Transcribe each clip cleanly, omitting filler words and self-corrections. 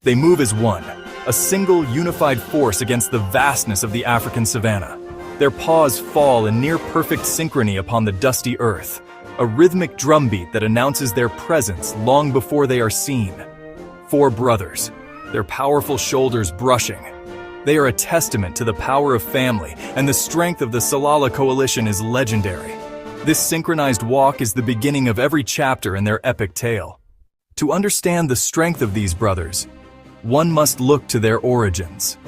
They move as one, a single unified force against the vastness of the African savanna. Their paws fall in near-perfect synchrony upon the dusty earth, a rhythmic drumbeat that announces their presence long before they are seen. 4 brothers, their powerful shoulders brushing. They are a testament to the power of family, and the strength of the Tsalala coalition is legendary. This synchronized walk is the beginning of every chapter in their epic tale. To understand the strength of these brothers, one must look to their origins.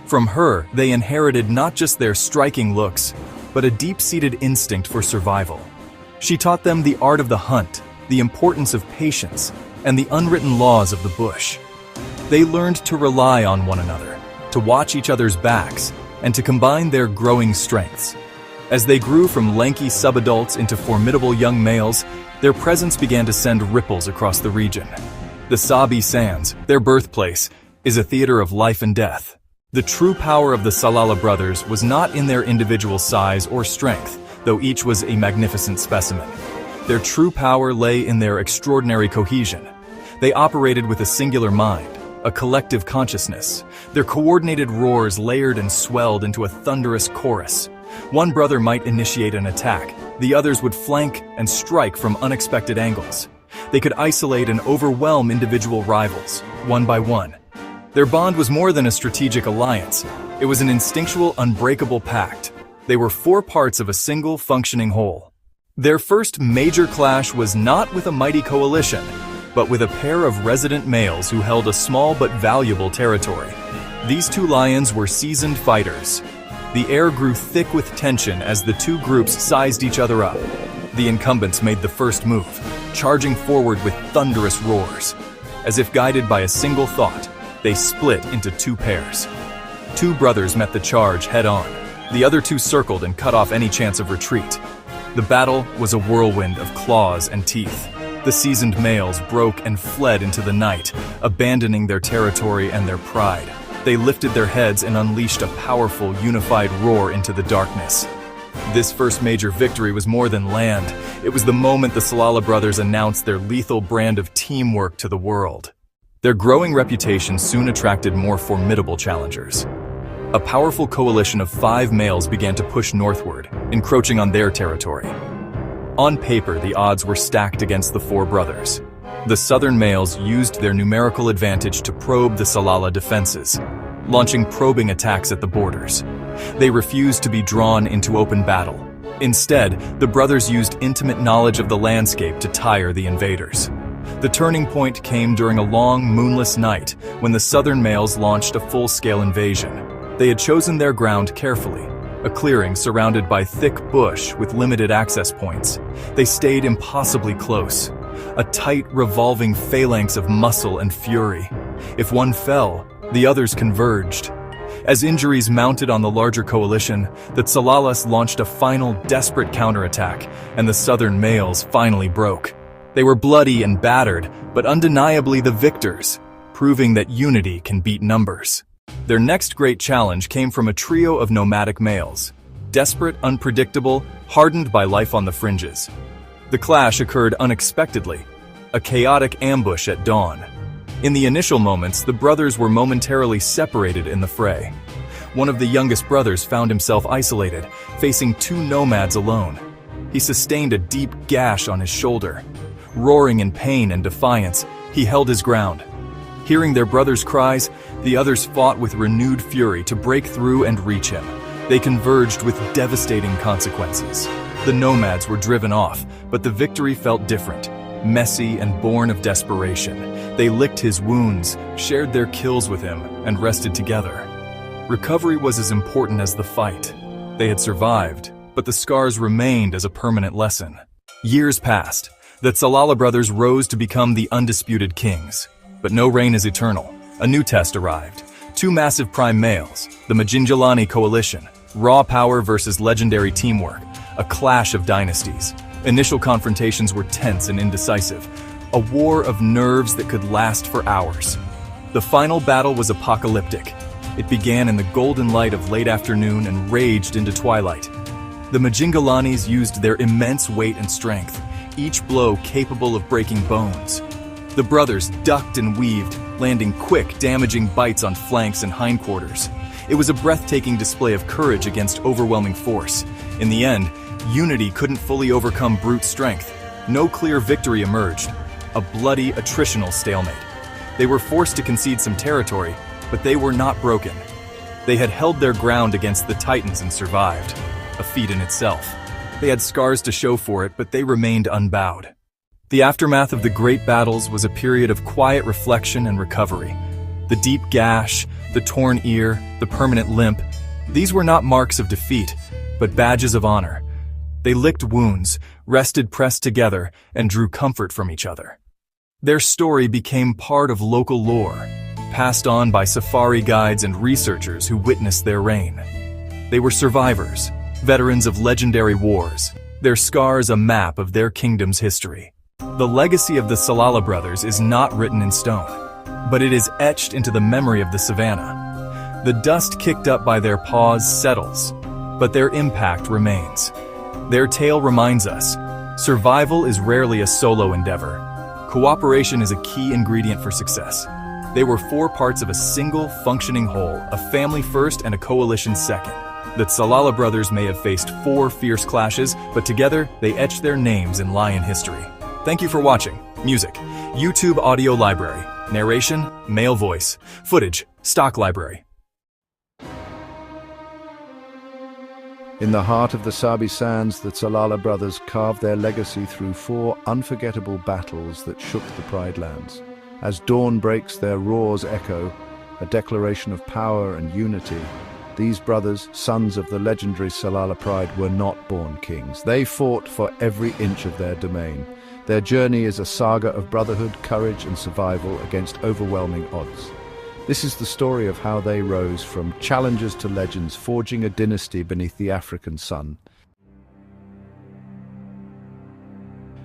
From her, they inherited not just their striking looks, but a deep-seated instinct for survival. She taught them the art of the hunt, the importance of patience, and the unwritten laws of the bush. They learned to rely on one another, to watch each other's backs, and to combine their growing strengths. As they grew from lanky subadults into formidable young males, their presence began to send ripples across the region. The Sabi Sands, their birthplace, is a theater of life and death. The true power of the Tsalala brothers was not in their individual size or strength, though each was a magnificent specimen. Their true power lay in their extraordinary cohesion. They operated with a singular mind, a collective consciousness. Their coordinated roars layered and swelled into a thunderous chorus. One brother might initiate an attack, the others would flank and strike from unexpected angles. They could isolate and overwhelm individual rivals, one by one. Their bond was more than a strategic alliance. It was an instinctual, unbreakable pact. They were 4 parts of a single, functioning whole. Their first major clash was not with a mighty coalition, but with a pair of resident males who held a small but valuable territory. These 2 lions were seasoned fighters. The air grew thick with tension as the 2 groups sized each other up. The incumbents made the first move, charging forward with thunderous roars. As if guided by a single thought, they split into 2 pairs. 2 brothers met the charge head-on. The other 2 circled and cut off any chance of retreat. The battle was a whirlwind of claws and teeth. The seasoned males broke and fled into the night, abandoning their territory and their pride. They lifted their heads and unleashed a powerful, unified roar into the darkness. This first major victory was more than land. It was the moment the Tsalala brothers announced their lethal brand of teamwork to the world. Their growing reputation soon attracted more formidable challengers. A powerful coalition of 5 males began to push northward, encroaching on their territory. On paper, the odds were stacked against the 4 brothers. The southern males used their numerical advantage to probe the Tsalala defenses, launching probing attacks at the borders. They refused to be drawn into open battle. Instead, the brothers used intimate knowledge of the landscape to tire the invaders. The turning point came during a long, moonless night when the southern males launched a full-scale invasion. They had chosen their ground carefully, a clearing surrounded by thick bush with limited access points. They stayed impossibly close, a tight, revolving phalanx of muscle and fury. If one fell, the others converged. As injuries mounted on the larger coalition, the Tsalalas launched a final, desperate counterattack, and the southern males finally broke. They were bloody and battered, but undeniably the victors, proving that unity can beat numbers. Their next great challenge came from a trio of nomadic males, desperate, unpredictable, hardened by life on the fringes. The clash occurred unexpectedly, a chaotic ambush at dawn. In the initial moments, the brothers were momentarily separated in the fray. One of the youngest brothers found himself isolated, facing 2 nomads alone. He sustained a deep gash on his shoulder. Roaring in pain and defiance, he held his ground. Hearing their brother's cries, the others fought with renewed fury to break through and reach him. They converged with devastating consequences. The nomads were driven off, but the victory felt different, messy and born of desperation. They licked his wounds, shared their kills with him, and rested together. Recovery was as important as the fight. They had survived, but the scars remained as a permanent lesson. Years passed. The Tsalala brothers rose to become the undisputed kings. But no reign is eternal. A new test arrived. 2 massive prime males, the Majinjalani coalition, raw power versus legendary teamwork, a clash of dynasties. Initial confrontations were tense and indecisive, a war of nerves that could last for hours. The final battle was apocalyptic. It began in the golden light of late afternoon and raged into twilight. The Majingalanis used their immense weight and strength, each blow capable of breaking bones. The brothers ducked and weaved, landing quick, damaging bites on flanks and hindquarters. It was a breathtaking display of courage against overwhelming force. In the end, unity couldn't fully overcome brute strength. No clear victory emerged. A bloody, attritional stalemate. They were forced to concede some territory, but they were not broken. They had held their ground against the Titans and survived. A feat in itself. They had scars to show for it, but they remained unbowed. The aftermath of the great battles was a period of quiet reflection and recovery. The deep gash, the torn ear, the permanent limp, these were not marks of defeat, but badges of honor. They licked wounds, rested pressed together, and drew comfort from each other. Their story became part of local lore, passed on by safari guides and researchers who witnessed their reign. They were survivors, veterans of legendary wars, their scars a map of their kingdom's history. The legacy of the Tsalala brothers is not written in stone, but it is etched into the memory of the savannah. The dust kicked up by their paws settles, but their impact remains. Their tale reminds us, survival is rarely a solo endeavor. Cooperation is a key ingredient for success. They were four parts of a single, functioning whole, a family first and a coalition second. The Tsalala brothers may have faced 4 fierce clashes, but together they etched their names in lion history. Thank you for watching. Music, YouTube audio library. Narration, male voice. Footage, stock library. In the heart of the Sabi Sands, the Tsalala brothers carved their legacy through 4 unforgettable battles that shook the Pride Lands. As dawn breaks, their roars echo, a declaration of power and unity. These brothers, sons of the legendary Tsalala Pride, were not born kings. They fought for every inch of their domain. Their journey is a saga of brotherhood, courage, and survival against overwhelming odds. This is the story of how they rose from challengers to legends, forging a dynasty beneath the African sun.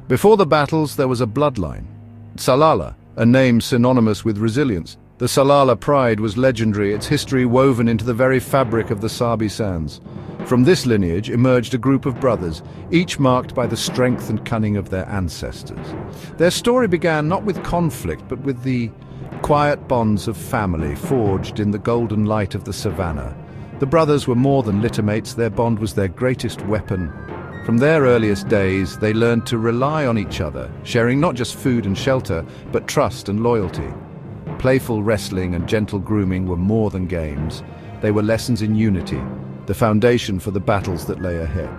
Before the battles, there was a bloodline. Tsalala, a name synonymous with resilience. The Tsalala Pride was legendary, its history woven into the very fabric of the Sabi Sands. From this lineage emerged a group of brothers, each marked by the strength and cunning of their ancestors. Their story began not with conflict, but with the quiet bonds of family forged in the golden light of the savannah. The brothers were more than littermates, their bond was their greatest weapon. From their earliest days, they learned to rely on each other, sharing not just food and shelter, but trust and loyalty. Playful wrestling and gentle grooming were more than games. They were lessons in unity, the foundation for the battles that lay ahead.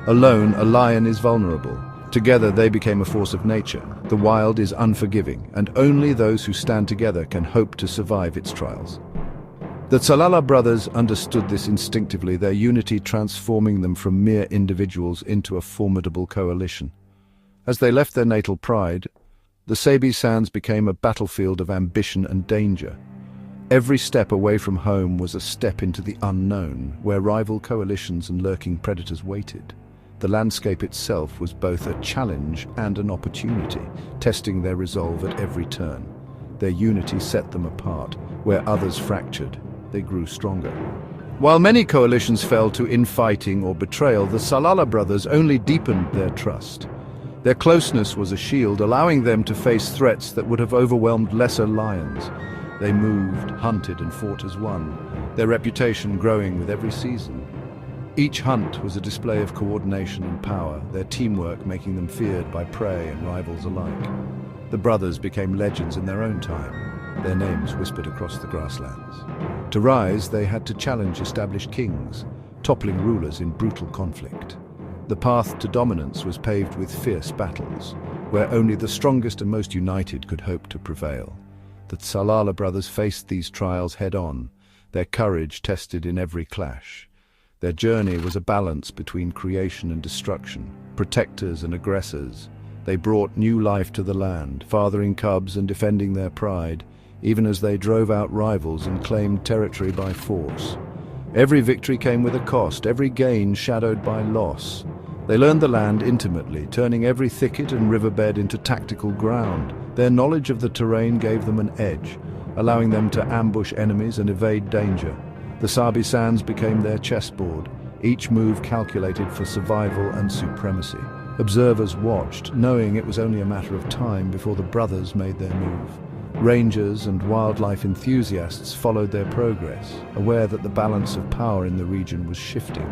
Alone, a lion is vulnerable. Together, they became a force of nature. The wild is unforgiving, and only those who stand together can hope to survive its trials. The Tsalala brothers understood this instinctively, their unity transforming them from mere individuals into a formidable coalition. As they left their natal pride, the Sabi Sands became a battlefield of ambition and danger. Every step away from home was a step into the unknown, where rival coalitions and lurking predators waited. The landscape itself was both a challenge and an opportunity, testing their resolve at every turn. Their unity set them apart. Where others fractured, they grew stronger. While many coalitions fell to infighting or betrayal, the Tsalala brothers only deepened their trust. Their closeness was a shield, allowing them to face threats that would have overwhelmed lesser lions. They moved, hunted, and fought as one, their reputation growing with every season. Each hunt was a display of coordination and power, their teamwork making them feared by prey and rivals alike. The brothers became legends in their own time, their names whispered across the grasslands. To rise, they had to challenge established kings, toppling rulers in brutal conflict. The path to dominance was paved with fierce battles, where only the strongest and most united could hope to prevail. The Tsalala brothers faced these trials head-on, their courage tested in every clash. Their journey was a balance between creation and destruction, protectors and aggressors. They brought new life to the land, fathering cubs and defending their pride, even as they drove out rivals and claimed territory by force. Every victory came with a cost, every gain shadowed by loss. They learned the land intimately, turning every thicket and riverbed into tactical ground. Their knowledge of the terrain gave them an edge, allowing them to ambush enemies and evade danger. The Sabi Sands became their chessboard, each move calculated for survival and supremacy. Observers watched, knowing it was only a matter of time before the brothers made their move. Rangers and wildlife enthusiasts followed their progress, aware that the balance of power in the region was shifting.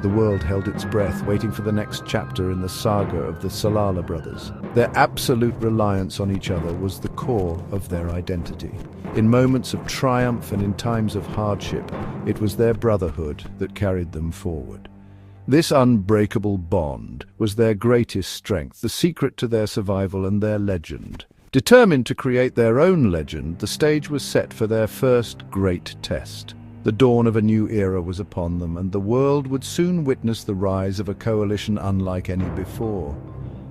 The world held its breath, waiting for the next chapter in the saga of the Tsalala brothers. Their absolute reliance on each other was the core of their identity. In moments of triumph and in times of hardship, it was their brotherhood that carried them forward. This unbreakable bond was their greatest strength, the secret to their survival and their legend. Determined to create their own legend, the stage was set for their first great test. The dawn of a new era was upon them, and the world would soon witness the rise of a coalition unlike any before.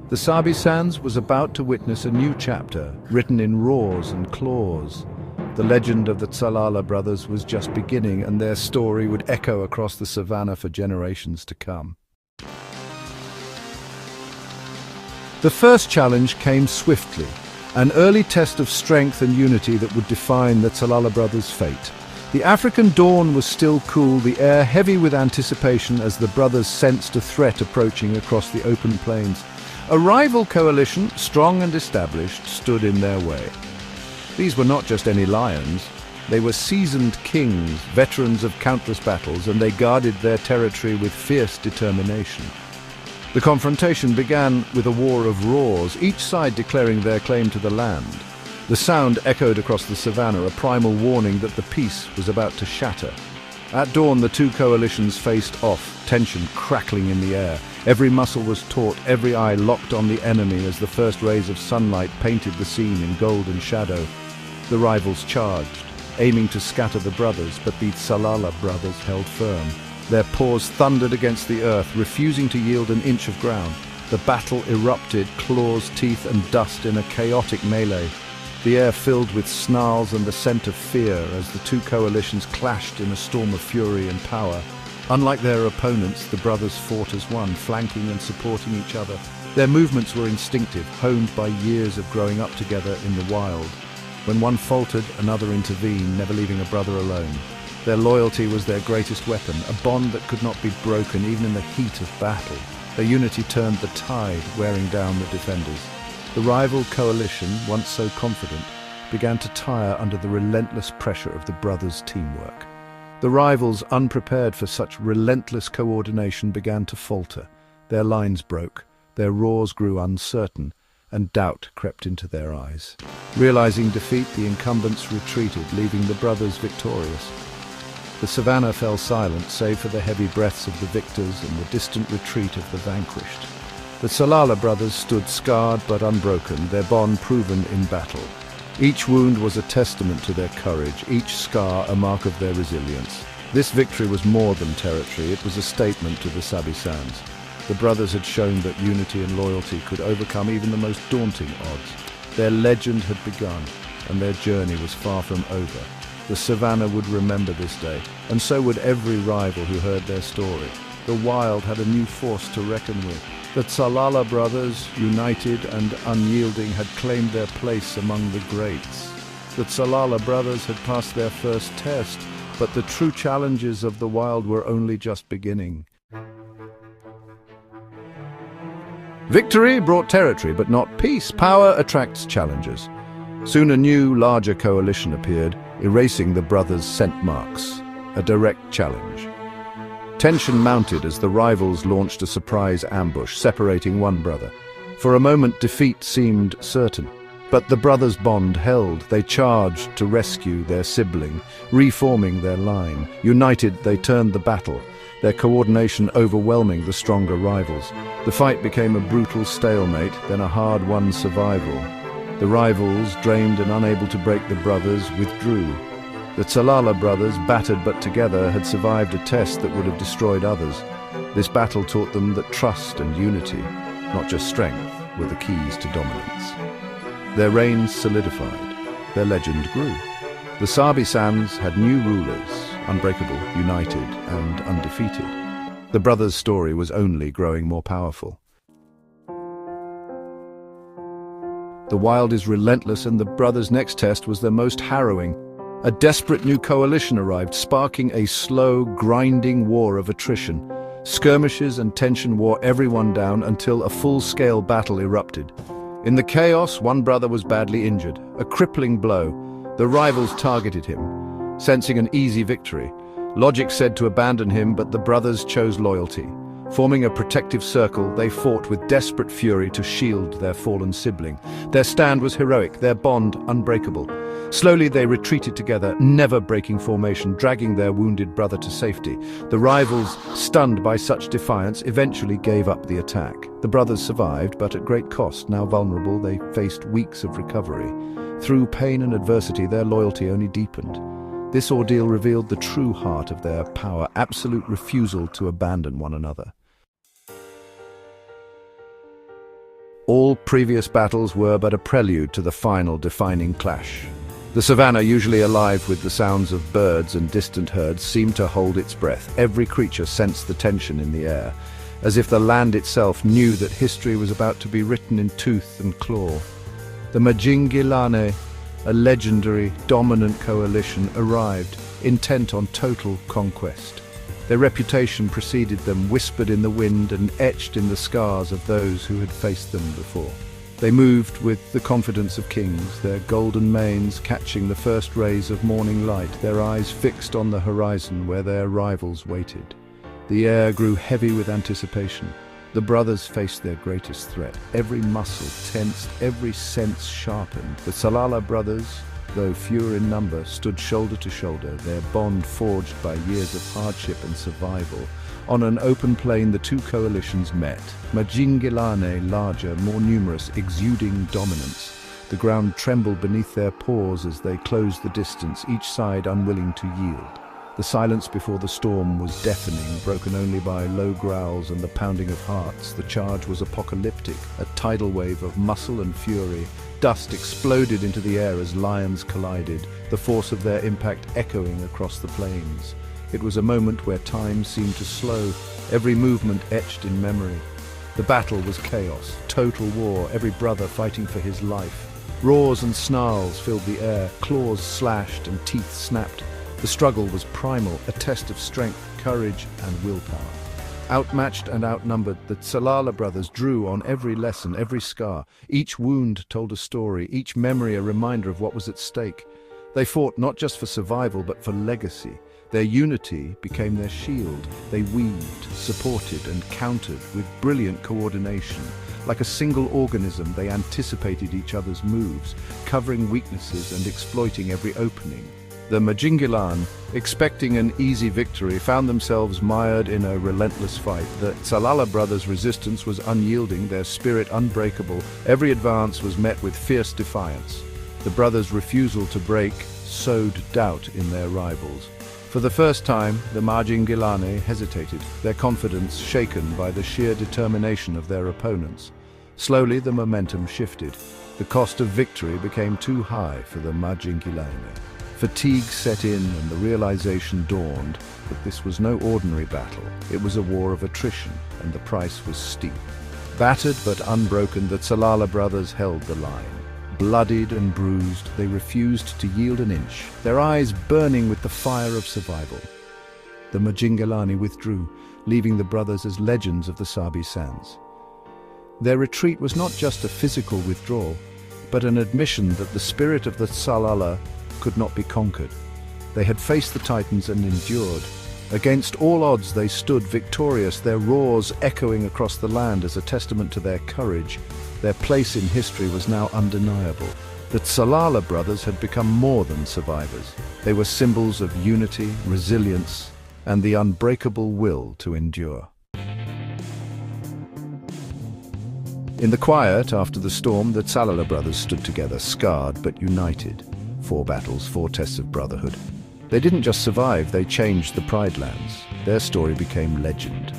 The Sabi Sands was about to witness a new chapter, written in roars and claws. The legend of the Tsalala brothers was just beginning, and their story would echo across the savannah for generations to come. The first challenge came swiftly, an early test of strength and unity that would define the Tsalala brothers' fate. The African dawn was still cool, the air heavy with anticipation as the brothers sensed a threat approaching across the open plains. A rival coalition, strong and established, stood in their way. These were not just any lions. They were seasoned kings, veterans of countless battles, and they guarded their territory with fierce determination. The confrontation began with a war of roars, each side declaring their claim to the land. The sound echoed across the savannah, a primal warning that the peace was about to shatter. At dawn, the two coalitions faced off, tension crackling in the air. Every muscle was taut, every eye locked on the enemy as the first rays of sunlight painted the scene in golden shadow. The rivals charged, aiming to scatter the brothers, but the Tsalala brothers held firm. Their paws thundered against the earth, refusing to yield an inch of ground. The battle erupted, claws, teeth, and dust in a chaotic melee. The air filled with snarls and the scent of fear as the two coalitions clashed in a storm of fury and power. Unlike their opponents, the brothers fought as one, flanking and supporting each other. Their movements were instinctive, honed by years of growing up together in the wild. When one faltered, another intervened, never leaving a brother alone. Their loyalty was their greatest weapon, a bond that could not be broken even in the heat of battle. Their unity turned the tide, wearing down the defenders. The rival coalition, once so confident, began to tire under the relentless pressure of the brothers' teamwork. The rivals, unprepared for such relentless coordination, began to falter. Their lines broke, their roars grew uncertain, and doubt crept into their eyes. Realizing defeat, the incumbents retreated, leaving the brothers victorious. The savannah fell silent, save for the heavy breaths of the victors and the distant retreat of the vanquished. The Tsalala brothers stood scarred but unbroken, their bond proven in battle. Each wound was a testament to their courage, each scar a mark of their resilience. This victory was more than territory, it was a statement to the Sabi Sands. The brothers had shown that unity and loyalty could overcome even the most daunting odds. Their legend had begun, and their journey was far from over. The savannah would remember this day, and so would every rival who heard their story. The wild had a new force to reckon with. The Tsalala brothers, united and unyielding, had claimed their place among the greats. The Tsalala brothers had passed their first test, but the true challenges of the wild were only just beginning. Victory brought territory, but not peace. Power attracts challengers. Soon a new, larger coalition appeared, erasing the brothers' scent marks. A direct challenge. Tension mounted as the rivals launched a surprise ambush, separating one brother. For a moment, defeat seemed certain. But the brothers' bond held. They charged to rescue their sibling, reforming their line. United, they turned the battle, their coordination overwhelming the stronger rivals. The fight became a brutal stalemate, then a hard-won survival. The rivals, drained and unable to break the brothers, withdrew. The Tsalala brothers, battered but together, had survived a test that would have destroyed others. This battle taught them that trust and unity, not just strength, were the keys to dominance. Their reigns solidified. Their legend grew. The Sabi Sands had new rulers, unbreakable, united, and undefeated. The brothers' story was only growing more powerful. The wild is relentless, and the brothers' next test was their most harrowing. A desperate new coalition arrived, sparking a slow, grinding war of attrition. Skirmishes and tension wore everyone down until a full-scale battle erupted. In the chaos, one brother was badly injured, a crippling blow. The rivals targeted him, sensing an easy victory. Logic said to abandon him, but the brothers chose loyalty. Forming a protective circle, they fought with desperate fury to shield their fallen sibling. Their stand was heroic, their bond unbreakable. Slowly they retreated together, never breaking formation, dragging their wounded brother to safety. The rivals, stunned by such defiance, eventually gave up the attack. The brothers survived, but at great cost. Now vulnerable, they faced weeks of recovery. Through pain and adversity, their loyalty only deepened. This ordeal revealed the true heart of their power, absolute refusal to abandon one another. All previous battles were but a prelude to the final defining clash. The savannah, usually alive with the sounds of birds and distant herds, seemed to hold its breath. Every creature sensed the tension in the air, as if the land itself knew that history was about to be written in tooth and claw. The Majingilane, a legendary, dominant coalition, arrived, intent on total conquest. Their reputation preceded them, whispered in the wind and etched in the scars of those who had faced them before. They moved with the confidence of kings, their golden manes catching the first rays of morning light, their eyes fixed on the horizon where their rivals waited. The air grew heavy with anticipation. The brothers faced their greatest threat. Every muscle tensed, every sense sharpened. The Tsalala brothers, though fewer in number, stood shoulder to shoulder, their bond forged by years of hardship and survival. On an open plain, the two coalitions met. Majingilane, larger, more numerous, exuding dominance. The ground trembled beneath their paws as they closed the distance, each side unwilling to yield. The silence before the storm was deafening, broken only by low growls and the pounding of hearts. The charge was apocalyptic, a tidal wave of muscle and fury. Dust exploded into the air as lions collided, the force of their impact echoing across the plains. It was a moment where time seemed to slow, every movement etched in memory. The battle was chaos, total war, every brother fighting for his life. Roars and snarls filled the air, claws slashed and teeth snapped. The struggle was primal, a test of strength, courage, and willpower. Outmatched and outnumbered, the Tsalala brothers drew on every lesson, every scar. Each wound told a story, each memory a reminder of what was at stake. They fought not just for survival, but for legacy. Their unity became their shield. They weaved, supported, and countered with brilliant coordination. Like a single organism, they anticipated each other's moves, covering weaknesses and exploiting every opening. The Majingilan, expecting an easy victory, found themselves mired in a relentless fight. The Tsalala brothers' resistance was unyielding, their spirit unbreakable. Every advance was met with fierce defiance. The brothers' refusal to break sowed doubt in their rivals. For the first time, the Majingilane hesitated, their confidence shaken by the sheer determination of their opponents. Slowly, the momentum shifted. The cost of victory became too high for the Majingilane. Fatigue set in and the realization dawned that this was no ordinary battle. It was a war of attrition, and the price was steep. Battered but unbroken, the Tsalala brothers held the line. Bloodied and bruised, they refused to yield an inch, their eyes burning with the fire of survival. The Majingilani withdrew, leaving the brothers as legends of the Sabi Sands. Their retreat was not just a physical withdrawal, but an admission that the spirit of the Tsalala could not be conquered. They had faced the Titans and endured. Against all odds they stood victorious, their roars echoing across the land as a testament to their courage. Their place in history was now undeniable. The Tsalala brothers had become more than survivors. They were symbols of unity, resilience, and the unbreakable will to endure. In the quiet after the storm, the Tsalala brothers stood together, scarred but united. 4 battles, 4 tests of brotherhood. They didn't just survive, they changed the Pride Lands. Their story became legend,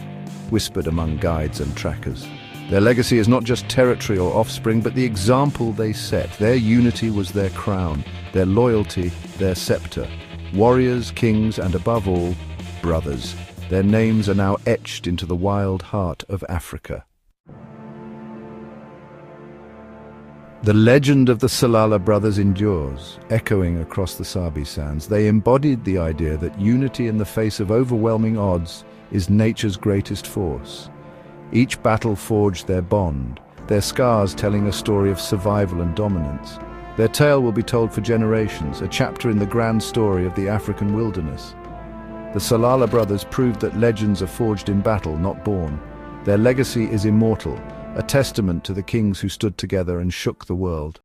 whispered among guides and trackers. Their legacy is not just territory or offspring, but the example they set. Their unity was their crown, their loyalty, their scepter. Warriors, kings, and above all, brothers. Their names are now etched into the wild heart of Africa. The legend of the Tsalala brothers endures, echoing across the Sabi Sands. They embodied the idea that unity in the face of overwhelming odds is nature's greatest force. Each battle forged their bond, their scars telling a story of survival and dominance. Their tale will be told for generations, a chapter in the grand story of the African wilderness. The Tsalala brothers proved that legends are forged in battle, not born. Their legacy is immortal, a testament to the kings who stood together and shook the world.